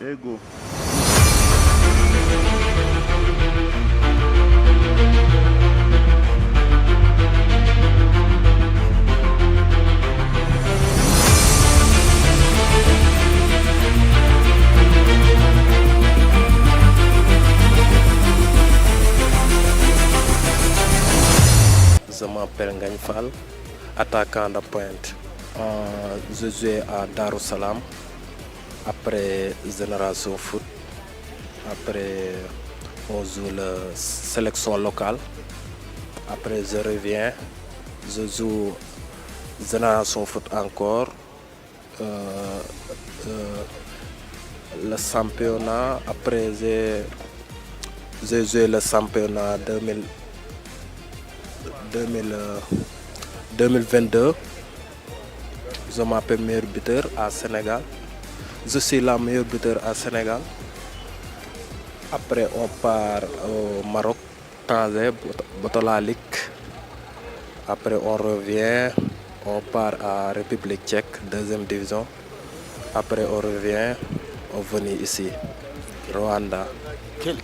Ego. Je m'appelle Ngagne Fall, attaquant de pointe. Je jouais à Darussalam, après Génération Foot. Après, on joue la sélection locale. Après, je reviens, je joue Génération Foot encore. Le championnat, après, j'ai joué le championnat 2022. Je m'appelle meilleur buteur à Sénégal. Je suis la meilleure buteur à Sénégal. Après, on part au Maroc, Tanger, Botola Ligue. Après, on revient, on part à République tchèque, deuxième division. Après, on revient, on vient ici, Rwanda.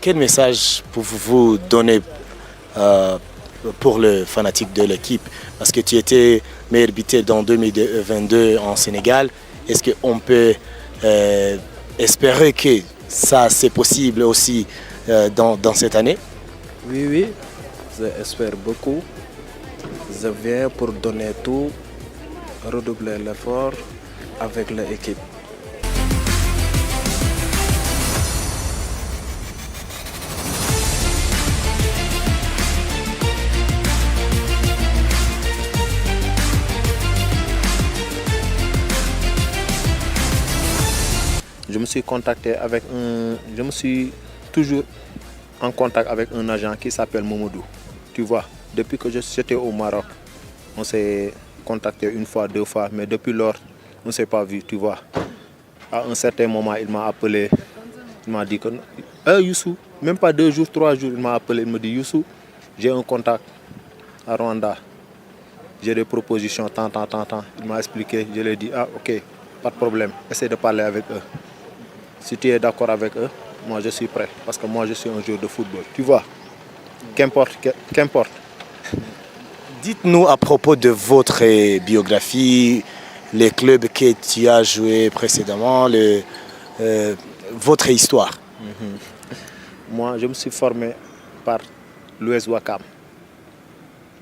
Quel message pouvez-vous donner pour le fanatique de l'équipe? Parce que tu étais meilleur buteur dans 2022 en Sénégal. Est-ce qu'on peut espérer que ça c'est possible aussi dans cette année? Oui, j'espère beaucoup. Je viens pour donner tout, redoubler l'effort avec l'équipe. Je me suis toujours en contact avec un agent qui s'appelle Momodou. Tu vois, depuis que j'étais au Maroc, on s'est contacté une fois, deux fois, mais depuis lors, on ne s'est pas vu, tu vois. À un certain moment, il m'a appelé, il m'a dit que Youssou, même pas 2 jours, 3 jours, il m'a appelé, il me dit Youssou, j'ai un contact à Rwanda. J'ai des propositions, tant. Il m'a expliqué, je lui ai dit, ok, pas de problème, essaie de parler avec eux. Si tu es d'accord avec eux, moi je suis prêt. Parce que moi je suis un joueur de football. Tu vois, qu'importe. Dites-nous à propos de votre biographie, les clubs que tu as joué précédemment, votre histoire. Moi je me suis formé par l'US Ouakam.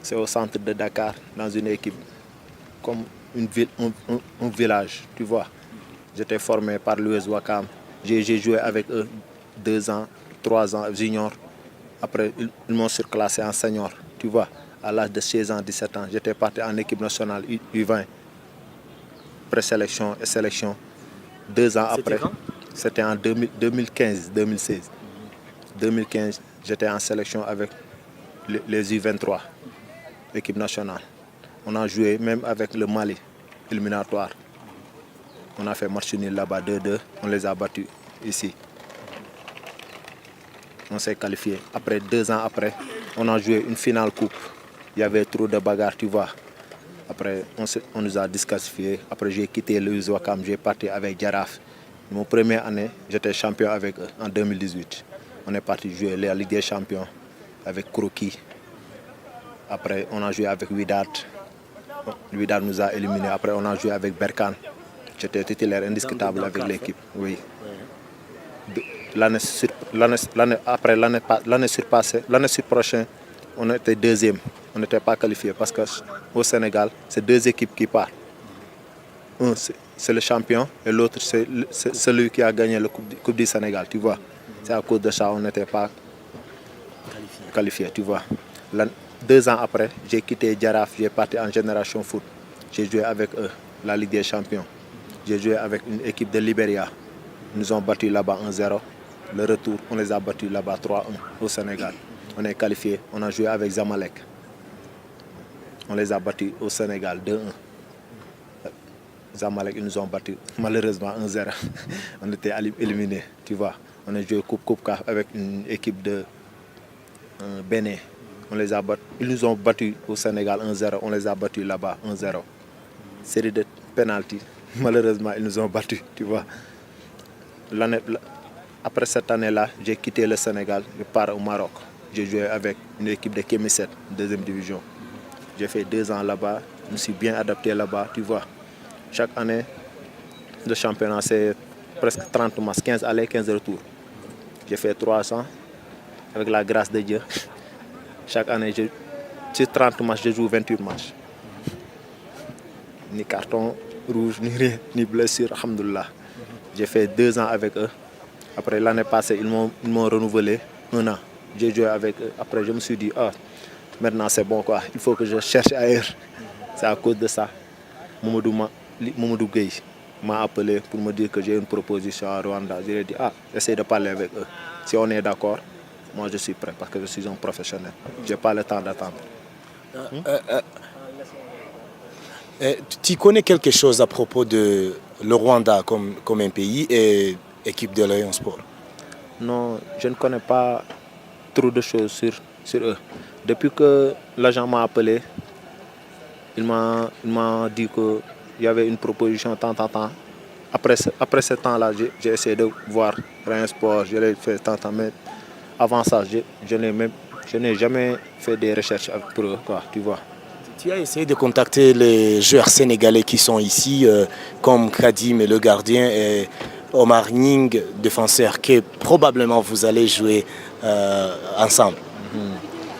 C'est au centre de Dakar, dans une équipe comme une ville, un village, tu vois. J'étais formé par l'US Ouakam. J'ai joué avec eux 2 ans, 3 ans junior. Après, ils m'ont surclassé en senior. Tu vois, à l'âge de 16 ans, 17 ans, j'étais parti en équipe nationale U20. Présélection et sélection. 2 ans après, c'était en 2015-2016. 2015, j'étais en sélection avec les U23, l'équipe nationale. On a joué même avec le Mali, éliminatoire. On a fait match nul là-bas 2-2, on les a battus ici. On s'est qualifié. Après 2 ans après, on a joué une finale coupe. Il y avait trop de bagarres, tu vois. Après, on nous a disqualifiés. Après, j'ai quitté le Ouakam, j'ai parti avec Djaraf. Mon première année, j'étais champion avec eux en 2018. On est parti jouer la Ligue des Champions avec Kroki. Après, on a joué avec Wydad. Wydad nous a éliminés. Après, on a joué avec Berkane. J'étais titulaire indiscutable avec l'équipe. Oui. L'année prochaine, on était deuxième. On n'était pas qualifié parce qu'au Sénégal, c'est 2 équipes qui partent. Un, c'est le champion et l'autre, c'est celui qui a gagné la Coupe du Sénégal, tu vois. C'est à cause de ça qu'on n'était pas qualifié, tu vois. 2 ans après, j'ai quitté Djaraf, j'ai parti en Génération Foot. J'ai joué avec eux, la Ligue des Champions. J'ai joué avec une équipe de Libéria. Ils nous ont battus là-bas 1-0. Le retour, on les a battus là-bas 3-1 au Sénégal. On est qualifié, on a joué avec Zamalek. On les a battus au Sénégal 2-1. Zamalek, ils nous ont battus malheureusement 1-0. On était éliminés, tu vois. On a joué Coupe avec une équipe de Bénin. Ils nous ont battus au Sénégal 1-0. On les a battus là-bas 1-0. Série de pénalty. Malheureusement, ils nous ont battus, tu vois. après cette année-là, j'ai quitté le Sénégal, je pars au Maroc. J'ai joué avec une équipe de Kémi 7, deuxième division. J'ai fait 2 ans là-bas, je me suis bien adapté là-bas, tu vois. Chaque année, le championnat, c'est presque 30 matchs, 15 allers, 15 retours. J'ai fait 300, avec la grâce de Dieu. Chaque année, sur 30 matchs, je joue 28 matchs. Ni carton rouge, ni rien, ni blessure, alhamdoulilah. J'ai fait 2 ans avec eux. Après l'année passée, ils m'ont renouvelé 1 an. J'ai joué avec eux. Après, je me suis dit, maintenant c'est bon quoi, il faut que je cherche ailleurs. C'est à cause de ça. Mamadou Gueye m'a appelé pour me dire que j'ai une proposition à Rwanda. Je lui ai dit, essaye de parler avec eux. Si on est d'accord, moi je suis prêt parce que je suis un professionnel. Je n'ai pas le temps d'attendre. Tu connais quelque chose à propos de le Rwanda comme un pays et équipe de Lion Sport? Non, je ne connais pas trop de choses sur eux. Depuis que l'agent m'a appelé, il m'a dit qu'il y avait une proposition tant. Après ce temps-là, j'ai essayé de voir Lion Sport, je l'ai fait tant, mais avant ça, je n'ai jamais fait des recherches pour eux, quoi, tu vois. Tu as essayé de contacter les joueurs sénégalais qui sont ici, comme Kadim, le gardien, et Omar Nying, défenseur, que probablement vous allez jouer ensemble.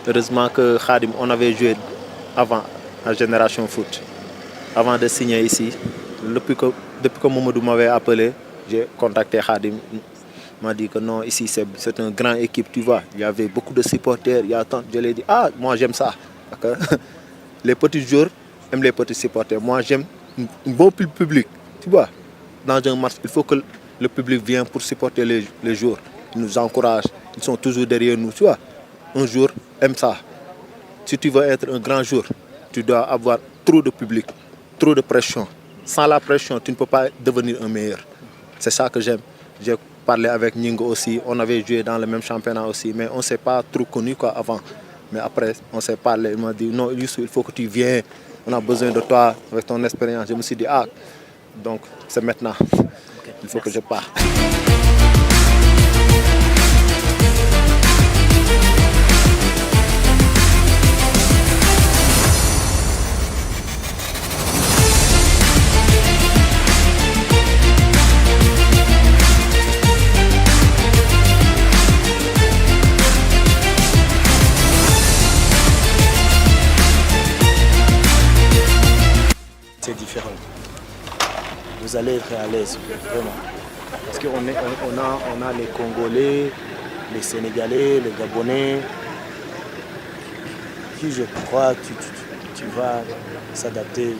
Heureusement que Khadim, on avait joué avant la Génération Foot. Avant de signer ici, depuis que Mamadou m'avait appelé, j'ai contacté Khadim. Il m'a dit que non, ici c'est une grande équipe, tu vois. Il y avait beaucoup de supporters. Je lui ai dit, moi j'aime ça. Les petits joueurs aiment les petits supporters. Moi j'aime un bon public, tu vois. Dans un match, il faut que le public vienne pour supporter les joueurs. Ils nous encouragent, ils sont toujours derrière nous, tu vois. Un joueur aime ça. Si tu veux être un grand joueur, tu dois avoir trop de public, trop de pression. Sans la pression, tu ne peux pas devenir un meilleur. C'est ça que j'aime. J'ai parlé avec Ningo aussi, on avait joué dans le même championnat aussi, mais on ne s'est pas trop connu quoi, avant. Mais après, on s'est parlé, il m'a dit, non, Youssou, il faut que tu viennes, on a besoin de toi avec ton expérience. Je me suis dit, donc c'est maintenant, il faut que je parte. C'est différent. Vous allez être à l'aise, vraiment. Parce qu'on a les Congolais, les Sénégalais, les Gabonais, qui je crois tu vas s'adapter.